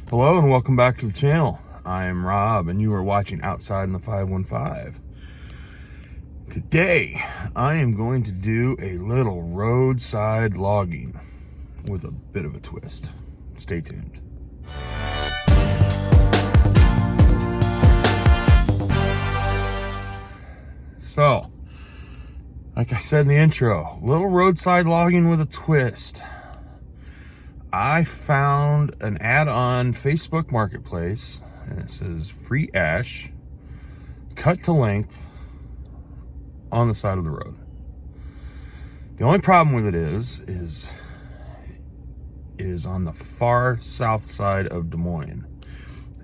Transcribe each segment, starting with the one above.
Hello and welcome back to the channel. I am Rob and you are watching Outside in the 515. Today, I am going to do a little roadside logging with a bit of a twist. Stay tuned. So, like I said in the intro, little roadside logging with a twist. I found an ad on Facebook Marketplace, and it says free ash, cut to length, on the side of the road. The only problem with it is on the far south side of Des Moines.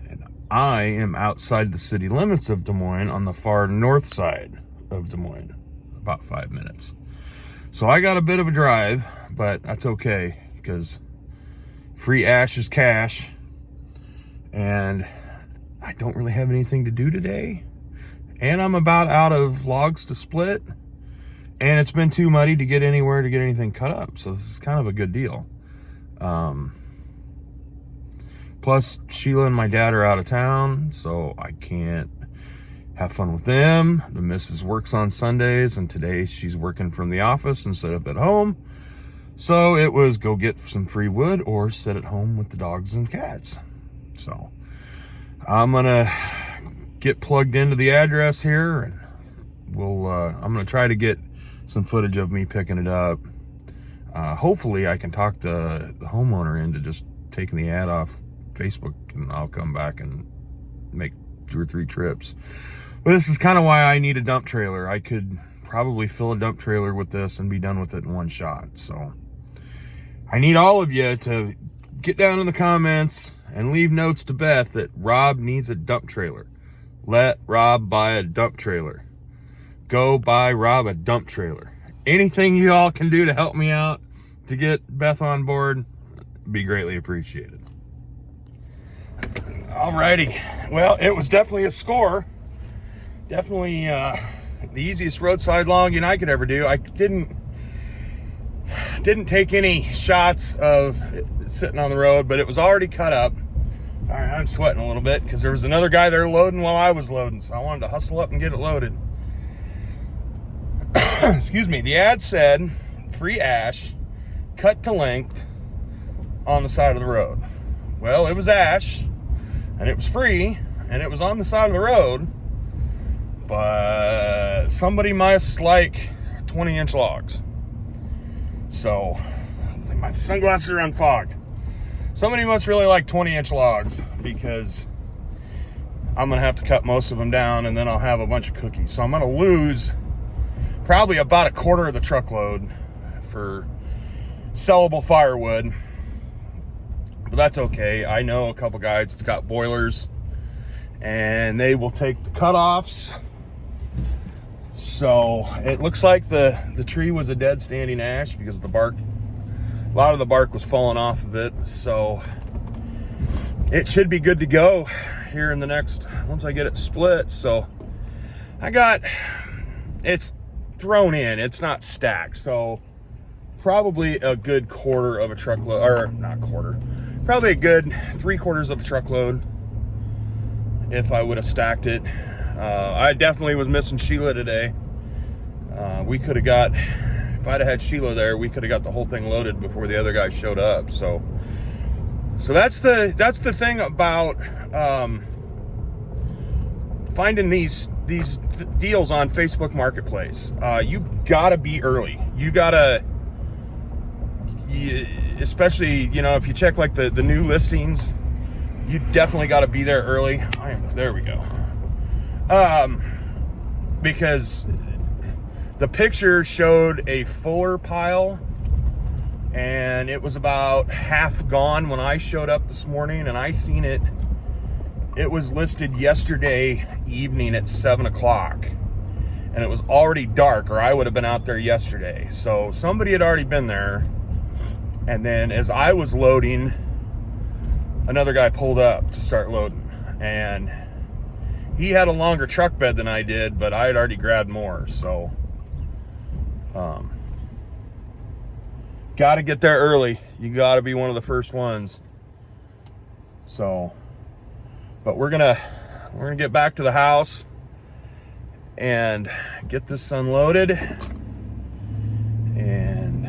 And I am outside the city limits of Des Moines on the far north side of Des Moines, about 5 minutes. So I got a bit of a drive, but that's okay because free ash is cash, and I don't really have anything to do today. And I'm about out of logs to split, and it's been too muddy to get anywhere to get anything cut up. So this is kind of a good deal. Plus, Sheila and my dad are out of town, so I can't have fun with them. The missus works on Sundays, and today she's working from the office instead of at home. So it was go get some free wood or sit at home with the dogs and cats. So I'm gonna get plugged into the address here, and I'm gonna try to get some footage of me picking it up. Hopefully I can talk the homeowner into just taking the ad off Facebook, and I'll come back and make 2 or 3 trips. But this is kind of why I need a dump trailer. I could probably fill a dump trailer with this and be done with it in one shot. So I need all of you to get down in the comments and leave notes to Beth that Rob needs a dump trailer. Let Rob buy a dump trailer. Go buy Rob a dump trailer. Anything you all can do to help me out to get Beth on board would be greatly appreciated. Alrighty. Well, it was definitely a score. Definitely the easiest roadside logging I could ever do. I didn't take any shots of it sitting on the road, but it was already cut up. All right, I'm sweating a little bit because there was another guy there loading while I was loading, so I wanted to hustle up and get it loaded. Excuse me. The ad said free ash, cut to length, on the side of the road. Well, it was ash, and it was free, and it was on the side of the road, but somebody must like 20-inch logs. So, my sunglasses are unfogged. Somebody must really like 20-inch logs, because I'm going to have to cut most of them down, and then I'll have a bunch of cookies. So I'm going to lose probably about a quarter of the truckload for sellable firewood. But that's okay. I know a couple guys that's got boilers, and they will take the cutoffs. So it looks like the tree was a dead standing ash because a lot of the bark was falling off of it. So it should be good to go here in the once I get it split. So it's thrown in, it's not stacked. So probably a good quarter of a truckload, or not quarter, probably a good 3/4 of a truckload if I would have stacked it. I definitely was missing Sheila today. We could have if I'd have had Sheila there, we could have got the whole thing loaded before the other guy showed up. So that's the thing about finding these deals on Facebook Marketplace. You gotta be early. Especially, if you check like the new listings, you definitely got to be there early. There we go. Because the picture showed a fuller pile, and it was about half gone when I showed up this morning, and I seen it. It was listed yesterday evening at 7 o'clock, and it was already dark, or I would have been out there yesterday. So somebody had already been there. And then as I was loading, another guy pulled up to start loading, and he had a longer truck bed than I did, but I had already grabbed more. So got to get there early. You got to be one of the first ones. So, but we're gonna get back to the house and get this unloaded and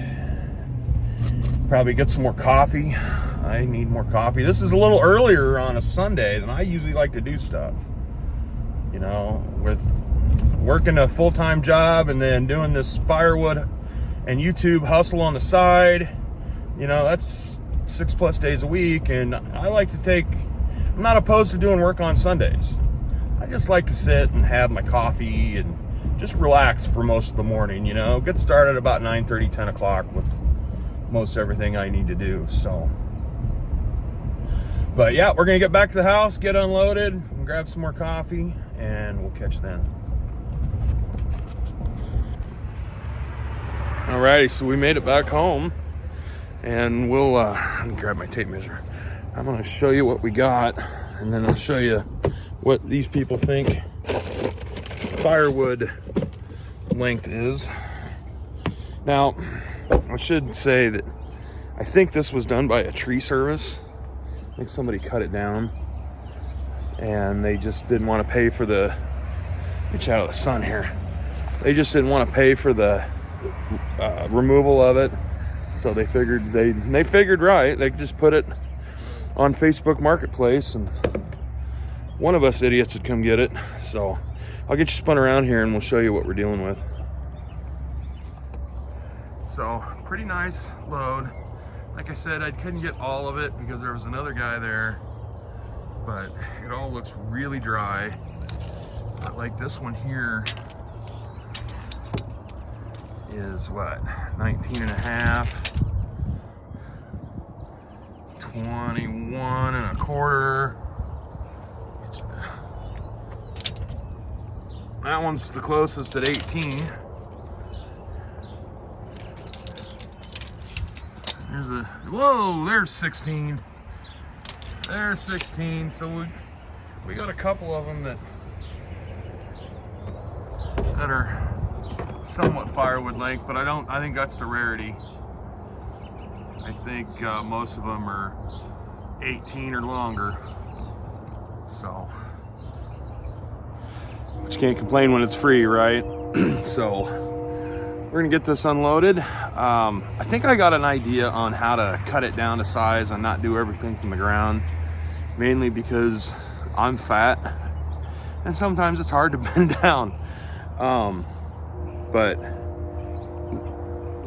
probably get some more coffee. I need more coffee. This is a little earlier on a Sunday than I usually like to do stuff. You know, with working a full-time job and then doing this firewood and YouTube hustle on the side, you know, that's 6+ days a week. And I like to I'm not opposed to doing work on Sundays. I just like to sit and have my coffee and just relax for most of the morning, you know, get started about 9:30, 10 o'clock with most everything I need to do. So, but yeah, we're gonna get back to the house, get unloaded, and grab some more coffee, and we'll catch then. Alrighty, so we made it back home, and we'll let me grab my tape measure. I'm gonna show you what we got, and then I'll show you what these people think firewood length is. Now, I should say that I think this was done by a tree service. I think somebody cut it down and they just didn't want to pay for the, get you out of the sun here. They just didn't want to pay for the removal of it. So they figured they figured right. They just put it on Facebook Marketplace and one of us idiots would come get it. So I'll get you spun around here and we'll show you what we're dealing with. So pretty nice load. Like I said, I couldn't get all of it because there was another guy there, but it all looks really dry. But like this one here is what, 19 and a half, 21 and a quarter. That one's the closest at 18. Whoa, there's 16. There's 16. So we got a couple of them that are somewhat firewood length, but I think that's the rarity. I think most of them are 18 or longer. So, but you can't complain when it's free, right? So we're gonna get this unloaded. I think I got an idea on how to cut it down to size and not do everything from the ground, mainly because I'm fat and sometimes it's hard to bend down. But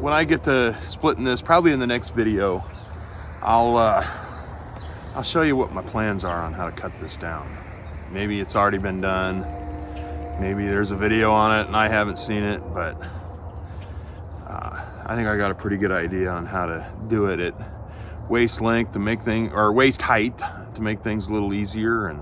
when I get to splitting this, probably in the next video, I'll show you what my plans are on how to cut this down. Maybe it's already been done. Maybe there's a video on it and I haven't seen it, but I think I got a pretty good idea on how to do it at waist length to make things, or waist height to make things a little easier. And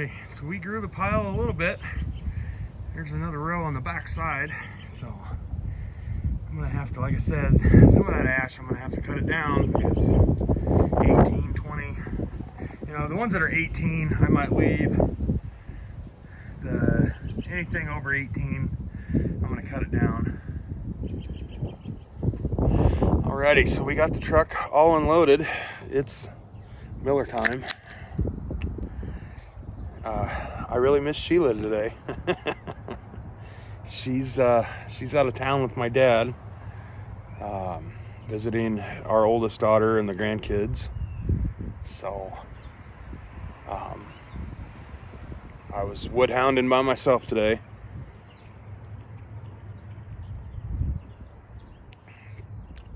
Okay, so we grew the pile a little bit. There's another row on the back side, so I'm gonna have to, like I said, some of that ash, I'm gonna have to cut it down because 18, 20, you know, the ones that are 18, I might leave. Anything over 18, I'm gonna cut it down. Alrighty, so we got the truck all unloaded. It's Miller time. I really miss Sheila today. She's out of town with my dad, visiting our oldest daughter and the grandkids. So I was wood hounding by myself today.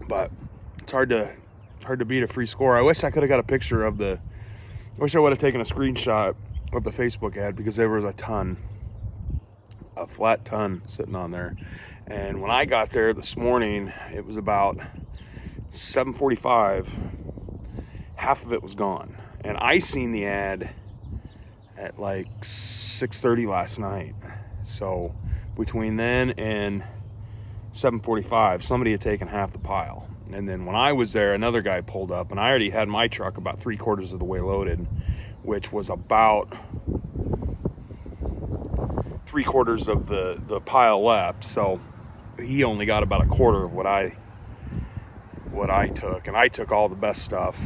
But it's hard to beat a free score. I wish I could have got a picture of I wish I would have taken a screenshot of the Facebook ad, because there was a flat ton sitting on there. And when I got there this morning, it was about 7:45. Half of it was gone. And I seen the ad at like 6:30 last night. So between then and 7:45, somebody had taken half the pile. And then when I was there, another guy pulled up, and I already had my truck about 3/4 of the way loaded, which was about 3/4 of the pile left. So he only got about 1/4 of what I took, and I took all the best stuff.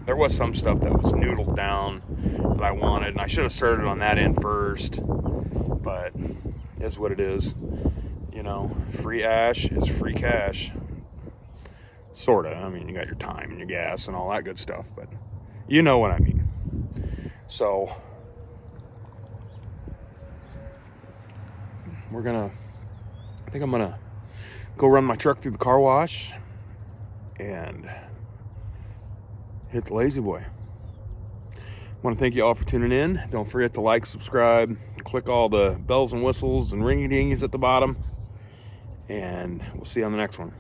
There was some stuff that was noodled down that I wanted, and I should have started on that end first, but it is what it is. You know, free ash is free cash. Sorta. I mean, you got your time and your gas and all that good stuff, but you know what I mean. So I think I'm gonna go run my truck through the car wash and hit the lazy boy. I want to thank you all for tuning in. Don't forget to like, subscribe, click all the bells and whistles and ringy dingies at the bottom, and we'll see you on the next one.